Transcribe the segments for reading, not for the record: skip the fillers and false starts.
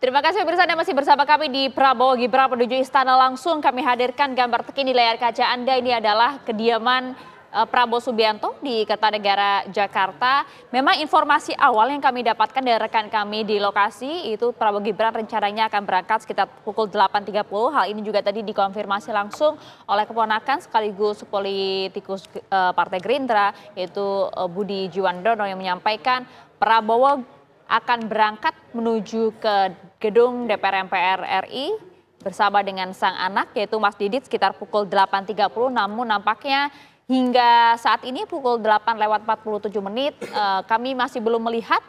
Terima kasih pemirsa, Anda masih bersama kami di Prabowo Gibran menuju istana. Langsung kami hadirkan gambar terkini layar kaca Anda. Ini adalah kediaman Prabowo Subianto di Kertanegara, Jakarta. Memang informasi awal yang kami dapatkan dari rekan kami di lokasi itu Prabowo Gibran rencananya akan berangkat sekitar pukul 8.30. Hal ini juga tadi dikonfirmasi langsung oleh keponakan sekaligus politikus Partai Gerindra yaitu Budi Jiwandono yang menyampaikan Prabowo akan berangkat menuju ke gedung DPR MPR RI bersama dengan sang anak yaitu Mas Didit sekitar pukul 8.30. Namun nampaknya hingga saat ini pukul 8:47 kami masih belum melihat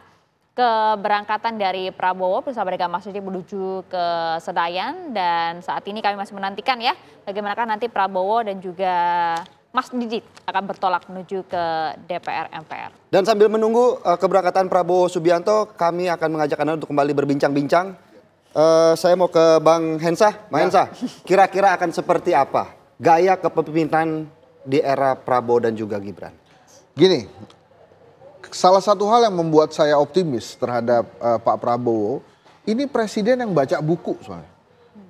keberangkatan dari Prabowo bersama dengan Mas Didit menuju ke Senayan. Dan saat ini kami masih menantikan ya bagaimana nanti Prabowo dan juga Mas Didit akan bertolak menuju ke DPR MPR. Dan sambil menunggu keberangkatan Prabowo Subianto, kami akan mengajak Anda untuk kembali berbincang-bincang. Saya mau ke Bang Hensah. Bang Hensah, kira-kira akan seperti apa gaya kepemimpinan di era Prabowo dan juga Gibran? Gini, salah satu hal yang membuat saya optimis terhadap Pak Prabowo, ini presiden yang baca buku soalnya.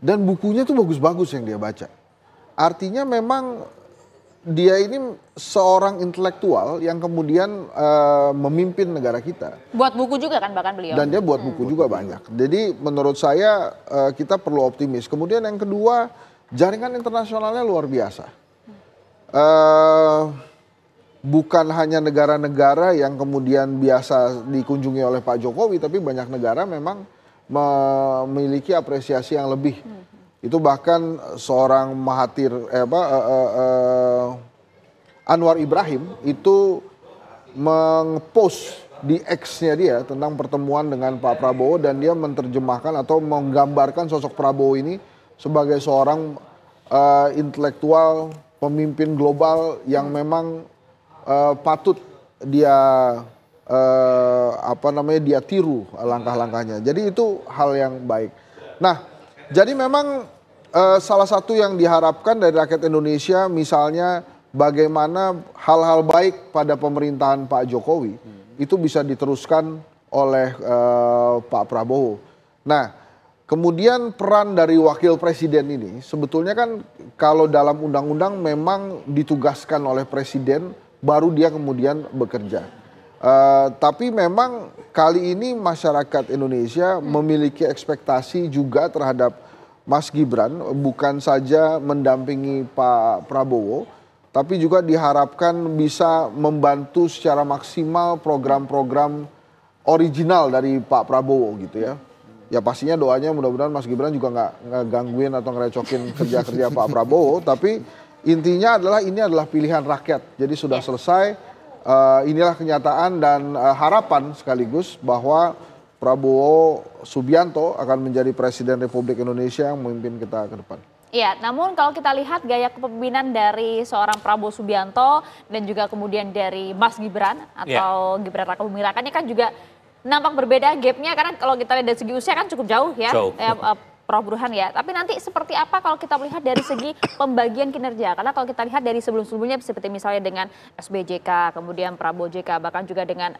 Dan bukunya tuh bagus-bagus yang dia baca. Artinya memang dia ini seorang intelektual yang kemudian memimpin negara kita. Buat buku juga kan bahkan beliau. Dan dia buat buku juga banyak. Jadi menurut saya kita perlu optimis. Kemudian yang kedua, jaringan internasionalnya luar biasa. Bukan hanya negara-negara yang kemudian biasa dikunjungi oleh Pak Jokowi, tapi banyak negara memang memiliki apresiasi yang lebih. Itu bahkan seorang Mahathir Anwar Ibrahim itu meng-post di X-nya dia tentang pertemuan dengan Pak Prabowo dan dia menerjemahkan atau menggambarkan sosok Prabowo ini sebagai seorang intelektual pemimpin global yang memang patut dia dia tiru langkah-langkahnya. Jadi itu hal yang baik. Nah, jadi memang salah satu yang diharapkan dari rakyat Indonesia misalnya bagaimana hal-hal baik pada pemerintahan Pak Jokowi itu bisa diteruskan oleh Pak Prabowo. Nah, kemudian peran dari wakil presiden ini sebetulnya kan kalau dalam undang-undang memang ditugaskan oleh presiden baru dia kemudian bekerja. Tapi memang kali ini masyarakat Indonesia memiliki ekspektasi juga terhadap Mas Gibran, bukan saja mendampingi Pak Prabowo, tapi juga diharapkan bisa membantu secara maksimal program-program original dari Pak Prabowo gitu ya. Ya pastinya doanya mudah-mudahan Mas Gibran juga nggak ngegangguin atau ngerecokin kerja-kerja Pak Prabowo, tapi intinya adalah ini adalah pilihan rakyat. Jadi sudah selesai, inilah kenyataan dan harapan sekaligus bahwa Prabowo Subianto akan menjadi Presiden Republik Indonesia yang memimpin kita ke depan. Iya, namun kalau kita lihat gaya kepemimpinan dari seorang Prabowo Subianto dan juga kemudian dari Mas Gibran atau Gibran Raka Buming Raka ini kan juga nampak berbeda gapnya karena kalau kita lihat dari segi usia kan cukup jauh ya. Prof. Burhan ya, tapi nanti seperti apa kalau kita melihat dari segi pembagian kinerja? Karena kalau kita lihat dari sebelum-sebelumnya seperti misalnya dengan SBJK, kemudian Prabowo JK, bahkan juga dengan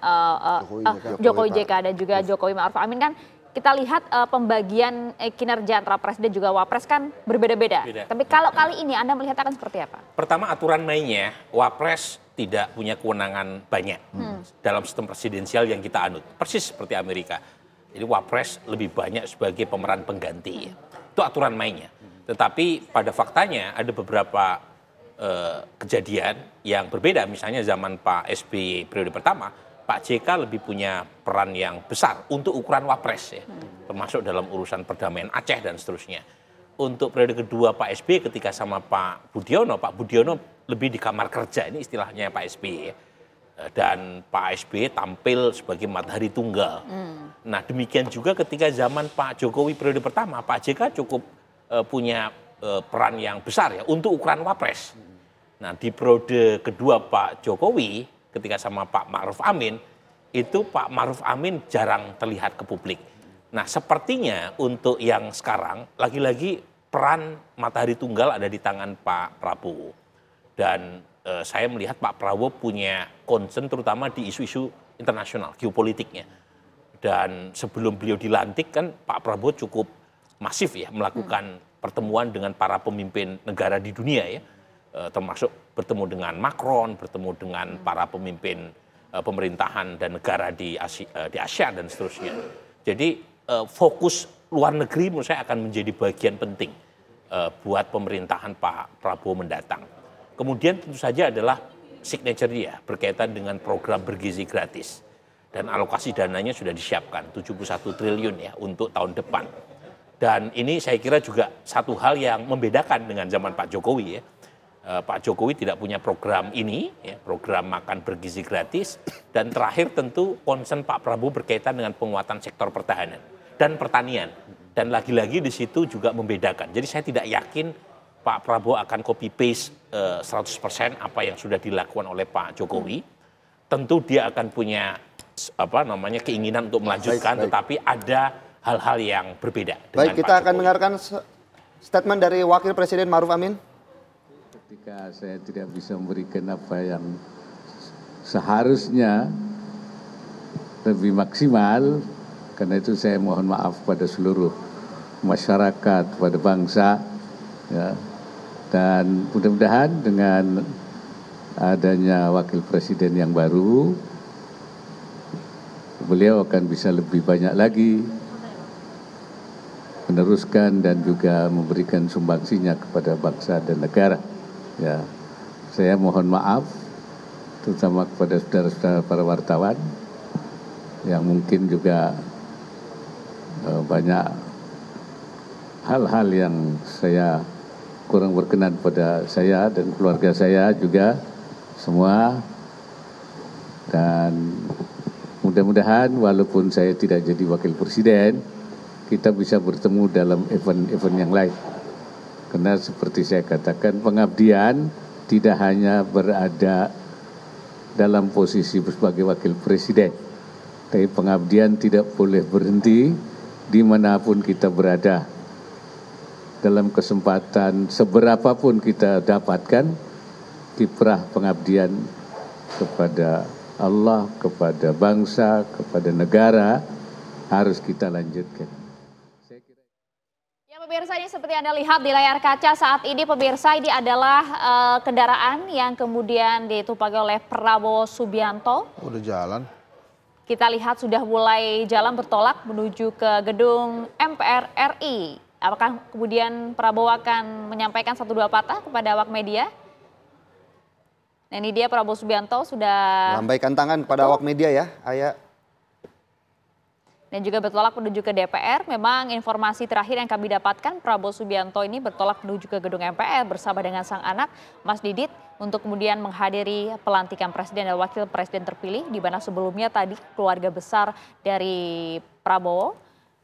Jokowi JK dan juga Jokowi Ma'ruf Amin kan kita lihat pembagian kinerja antara presiden juga wapres kan berbeda-beda. Tapi kalau kali ini Anda melihat akan seperti apa? Pertama aturan mainnya, wapres tidak punya kewenangan banyak dalam sistem presidensial yang kita anut. Persis seperti Amerika. Jadi wapres lebih banyak sebagai pemeran pengganti. Itu aturan mainnya. Tetapi pada faktanya ada beberapa kejadian yang berbeda. Misalnya zaman Pak SBY periode pertama, Pak JK lebih punya peran yang besar untuk ukuran wapres ya. Termasuk dalam urusan perdamaian Aceh dan seterusnya. Untuk periode kedua Pak SBY ketika sama Pak Budiono lebih di kamar kerja, ini istilahnya Pak SBY ya. Dan Pak SBY tampil sebagai matahari tunggal. Nah demikian juga ketika zaman Pak Jokowi periode pertama, Pak JK cukup punya peran yang besar ya untuk ukuran wapres. Nah di periode kedua Pak Jokowi ketika sama Pak Ma'ruf Amin, itu Pak Ma'ruf Amin jarang terlihat ke publik. Nah sepertinya untuk yang sekarang lagi-lagi peran matahari tunggal ada di tangan Pak Prabowo. Dan saya melihat Pak Prabowo punya concern terutama di isu-isu internasional, geopolitiknya. Dan sebelum beliau dilantik kan Pak Prabowo cukup masif ya melakukan pertemuan dengan para pemimpin negara di dunia ya, termasuk bertemu dengan Macron, bertemu dengan para pemimpin pemerintahan dan negara di Asia dan seterusnya. Jadi fokus luar negeri menurut saya akan menjadi bagian penting buat pemerintahan Pak Prabowo mendatang. Kemudian tentu saja adalah signature dia berkaitan dengan program bergizi gratis. Dan alokasi dananya sudah disiapkan 71 triliun ya untuk tahun depan. Dan ini saya kira juga satu hal yang membedakan dengan zaman Pak Jokowi ya. Pak Jokowi tidak punya program ini, ya, program makan bergizi gratis. Dan terakhir tentu concern Pak Prabowo berkaitan dengan penguatan sektor pertahanan dan pertanian. Dan lagi-lagi di situ juga membedakan. Jadi saya tidak yakin Pak Prabowo akan copy paste 100% apa yang sudah dilakukan oleh Pak Jokowi. Tentu dia akan punya keinginan untuk melanjutkan, tetapi ada hal-hal yang berbeda. Baik, kita akan mendengarkan statement dari Wakil Presiden Ma'ruf Amin. Ketika saya tidak bisa memberikan apa yang seharusnya lebih maksimal, karena itu saya mohon maaf pada seluruh masyarakat, pada bangsa, ya. Dan mudah-mudahan dengan adanya Wakil Presiden yang baru, beliau akan bisa lebih banyak lagi meneruskan dan juga memberikan sumbangsinya kepada bangsa dan negara. Ya, saya mohon maaf, terutama kepada saudara-saudara para wartawan yang mungkin juga banyak hal-hal yang saya kurang berkenan pada saya dan keluarga saya juga semua. Dan mudah-mudahan walaupun saya tidak jadi wakil presiden, kita bisa bertemu dalam event-event yang lain. Karena seperti saya katakan, pengabdian tidak hanya berada dalam posisi sebagai wakil presiden, tapi pengabdian tidak boleh berhenti dimanapun kita berada. Dalam kesempatan seberapapun kita dapatkan, kiprah pengabdian kepada Allah, kepada bangsa, kepada negara harus kita lanjutkan. Ya pemirsa, ini seperti Anda lihat di layar kaca saat ini pemirsa, ini adalah kendaraan yang kemudian ditumpangi oleh Prabowo Subianto. Udah jalan. Kita lihat sudah mulai jalan bertolak menuju ke gedung MPR RI. Apakah kemudian Prabowo akan menyampaikan satu dua patah kepada awak media? Nah, ini dia Prabowo Subianto sudah lambaikan tangan kepada awak media ya, Ayah. Dan juga bertolak menuju ke DPR. Memang informasi terakhir yang kami dapatkan, Prabowo Subianto ini bertolak menuju ke gedung MPR bersama dengan sang anak, Mas Didit, untuk kemudian menghadiri pelantikan Presiden dan Wakil Presiden terpilih, di mana sebelumnya tadi keluarga besar dari Prabowo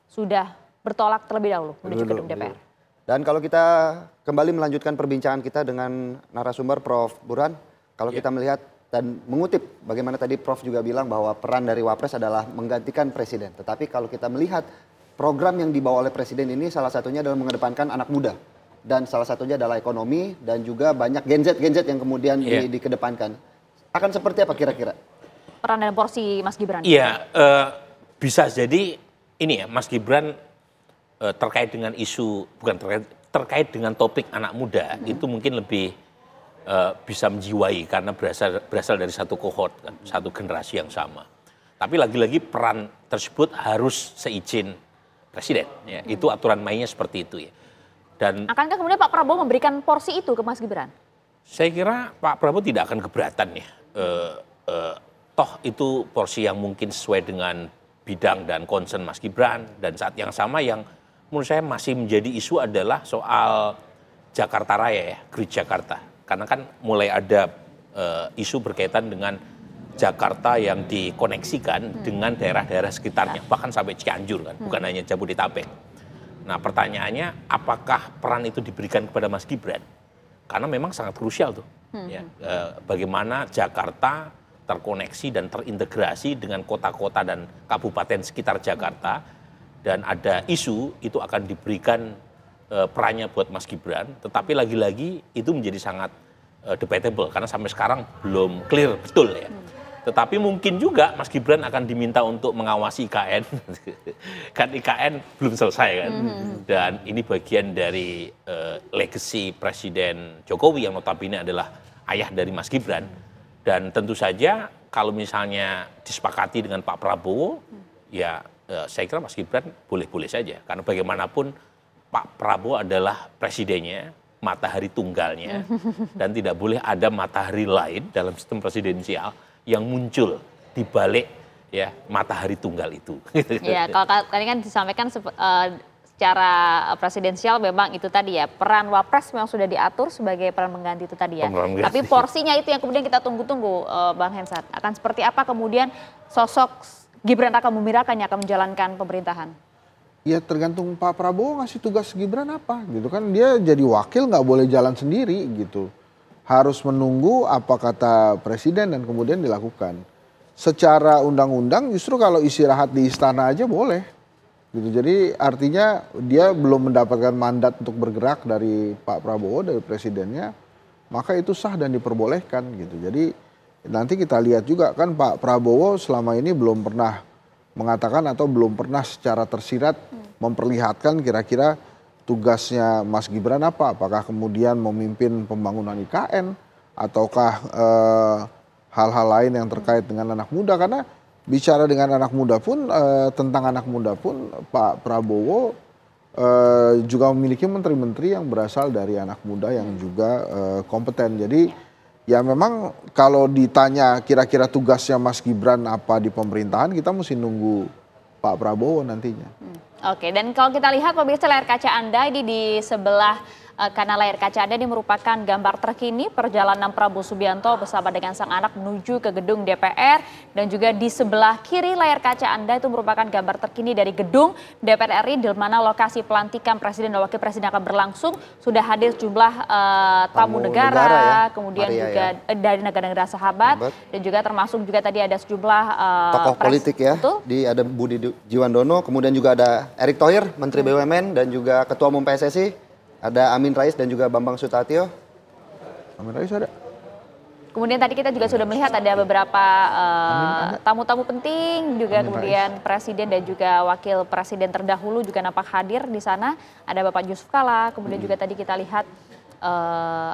sudah bertolak terlebih dahulu menuju gedung DPR. Dan kalau kita kembali melanjutkan perbincangan kita dengan narasumber Prof. Burhan, kalau kita melihat dan mengutip bagaimana tadi Prof juga bilang bahwa peran dari Wapres adalah menggantikan Presiden. Tetapi kalau kita melihat program yang dibawa oleh Presiden ini salah satunya adalah mengedepankan anak muda. Dan salah satunya adalah ekonomi dan juga banyak Gen Z yang kemudian dikedepankan. Akan seperti apa kira-kira? Peran dan porsi Mas Gibran. Iya, bisa jadi ini ya Mas Gibran terkait dengan isu, bukan terkait dengan topik anak muda, itu mungkin lebih bisa menjiwai karena berasal dari satu kohort, kan, satu generasi yang sama. Tapi lagi-lagi peran tersebut harus seizin Presiden, ya. Itu aturan mainnya seperti itu ya. Dan akankah kemudian Pak Prabowo memberikan porsi itu ke Mas Gibran? Saya kira Pak Prabowo tidak akan keberatan ya. Toh itu porsi yang mungkin sesuai dengan bidang dan concern Mas Gibran, dan saat yang sama yang menurut saya masih menjadi isu adalah soal Jakarta Raya ya, Grid Jakarta. Karena kan mulai ada isu berkaitan dengan Jakarta yang dikoneksikan dengan daerah-daerah sekitarnya, bahkan sampai Cianjur kan, bukan hanya Jabodetabek. Nah pertanyaannya, apakah peran itu diberikan kepada Mas Gibran? Karena memang sangat krusial tuh, ya, bagaimana Jakarta terkoneksi dan terintegrasi dengan kota-kota dan kabupaten sekitar Jakarta. Dan ada isu itu akan diberikan perannya buat Mas Gibran, tetapi lagi-lagi itu menjadi sangat debatable karena sampai sekarang belum clear betul ya. Tetapi mungkin juga Mas Gibran akan diminta untuk mengawasi IKN. Kan IKN belum selesai kan. Dan ini bagian dari legacy Presiden Jokowi yang notabene adalah ayah dari Mas Gibran. Dan tentu saja kalau misalnya disepakati dengan Pak Prabowo, ya saya kira Mas Gibran boleh-boleh saja. Karena bagaimanapun Pak Prabowo adalah presidennya, matahari tunggalnya, dan tidak boleh ada matahari lain dalam sistem presidensial yang muncul di balik ya matahari tunggal itu. Ya, kalau tadi kan disampaikan secara presidensial memang itu tadi ya, peran Wapres memang sudah diatur sebagai peran pengganti itu tadi ya. Tapi porsinya itu yang kemudian kita tunggu-tunggu, Bang Hensat. Akan seperti apa kemudian sosok Gibran Raka Buming Raka yang akan menjalankan pemerintahan? Ya tergantung Pak Prabowo ngasih tugas Gibran apa gitu kan, dia jadi wakil nggak boleh jalan sendiri gitu, harus menunggu apa kata presiden dan kemudian dilakukan. Secara undang-undang justru kalau istirahat di istana aja boleh gitu, jadi artinya dia belum mendapatkan mandat untuk bergerak dari Pak Prabowo, dari presidennya, maka itu sah dan diperbolehkan gitu. Jadi nanti kita lihat juga kan Pak Prabowo selama ini belum pernah mengatakan atau belum pernah secara tersirat memperlihatkan kira-kira tugasnya Mas Gibran apa. Apakah kemudian memimpin pembangunan IKN ataukah hal-hal lain yang terkait dengan anak muda. Karena bicara dengan anak muda pun, tentang anak muda pun Pak Prabowo juga memiliki menteri-menteri yang berasal dari anak muda yang juga kompeten. Jadi ya memang kalau ditanya kira-kira tugasnya Mas Gibran apa di pemerintahan, kita mesti nunggu Pak Prabowo nantinya. Oke, dan kalau kita lihat pemirsa layar kaca Anda ini di sebelah kanan layar kaca Anda ini merupakan gambar terkini perjalanan Prabowo Subianto bersama dengan sang anak menuju ke gedung DPR, dan juga di sebelah kiri layar kaca Anda itu merupakan gambar terkini dari gedung DPR RI di mana lokasi pelantikan Presiden dan Wakil Presiden akan berlangsung. Sudah hadir sejumlah tamu negara, ya, kemudian Maria, juga ya, dari negara-negara sahabat, dan juga termasuk juga tadi ada sejumlah tokoh politik ya. Ada Budi Jiwandono, kemudian juga ada Erick Thohir, Menteri BUMN, dan juga Ketua Umum PSSI. Ada Amin Rais dan juga Bambang Sutatio. Amin Rais ada. Kemudian tadi kita juga sudah melihat ada beberapa tamu-tamu penting juga, Amin kemudian Rais, Presiden dan juga Wakil Presiden terdahulu juga nampak hadir di sana. Ada Bapak Yusuf Kala, kemudian juga tadi kita lihat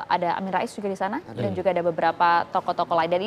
ada Amin Rais juga di sana, dan juga ada beberapa tokoh-tokoh lain. Dan ini